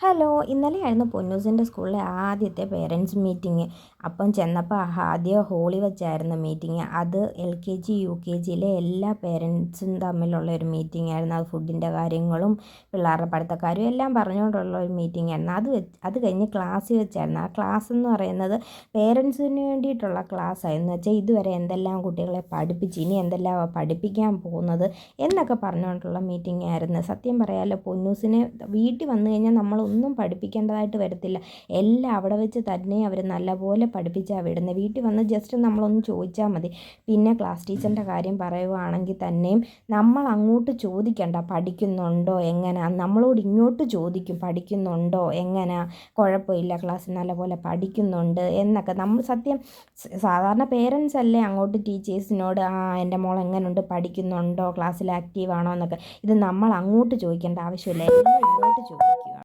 Hello, ഇന്നലെയായിരുന്നു പൊന്നൂസിൻ്റെ സ്കൂളിലെ ആദ്യത്തെ പേരൻറ്റ്സ് മീറ്റിംഗ്. അപ്പം ചെന്നപ്പോൾ ആദ്യം ഹോളി വെച്ചായിരുന്നു മീറ്റിംഗ്. അത് LKG UKGയിലെ എല്ലാ പേരൻറ്റ്സും തമ്മിലുള്ള ഒരു മീറ്റിംഗ് ആയിരുന്നു. അത് ഫുഡിൻ്റെ കാര്യങ്ങളും പിള്ളേരുടെ പഠിത്തക്കാരും എല്ലാം പറഞ്ഞുകൊണ്ടുള്ള ഒരു മീറ്റിംഗ് ആയിരുന്നു. അത് കഴിഞ്ഞ് ക്ലാസ്സിൽ വെച്ചായിരുന്നു. ആ ക്ലാസ് എന്ന് പറയുന്നത് പേരൻറ്റ്സിന് വേണ്ടിയിട്ടുള്ള ക്ലാസ് ആയിരുന്നു. വെച്ചാൽ ഇതുവരെ എന്തെല്ലാം കുട്ടികളെ പഠിപ്പിച്ച് ഇനി എന്തെല്ലാം പഠിപ്പിക്കാൻ പോകുന്നത് എന്നൊക്കെ പറഞ്ഞുകൊണ്ടുള്ള മീറ്റിംഗ് ആയിരുന്നു. സത്യം പറയാമല്ലോ, പൊന്നൂസിനെ വീട്ടിൽ വന്നു കഴിഞ്ഞാൽ നമ്മളൊന്നും പഠിപ്പിക്കേണ്ടതായിട്ട് വരത്തില്ല. എല്ലാം അവിടെ വെച്ച് തന്നെ അവർ നല്ലപോലെ പഠിപ്പിച്ചാണ് വിടുന്നത്. വീട്ടിൽ വന്ന് ജസ്റ്റ് നമ്മളൊന്ന് ചോദിച്ചാൽ മതി. പിന്നെ ക്ലാസ് ടീച്ചറിൻ്റെ കാര്യം പറയുവാണെങ്കിൽ തന്നെയും നമ്മൾ അങ്ങോട്ട് ചോദിക്കണ്ട പഠിക്കുന്നുണ്ടോ എങ്ങനെയാ, നമ്മളോട് ഇങ്ങോട്ട് ചോദിക്കും പഠിക്കുന്നുണ്ടോ എങ്ങനെയാ, കുഴപ്പമില്ല ക്ലാസ്സിൽ നല്ലപോലെ പഠിക്കുന്നുണ്ട് എന്നൊക്കെ. നമ്മൾ സാധാരണ പേരൻസ് അല്ലേ അങ്ങോട്ട് ടീച്ചേഴ്സിനോട് എൻ്റെ മോൾ എങ്ങനെയുണ്ട് പഠിക്കുന്നുണ്ടോ ക്ലാസ്സിൽ ആക്റ്റീവാണോ എന്നൊക്കെ. ഇത് നമ്മൾ അങ്ങോട്ട് ചോദിക്കേണ്ട ആവശ്യമില്ല, എല്ലാം ഇങ്ങോട്ട് ചോദിക്കുക.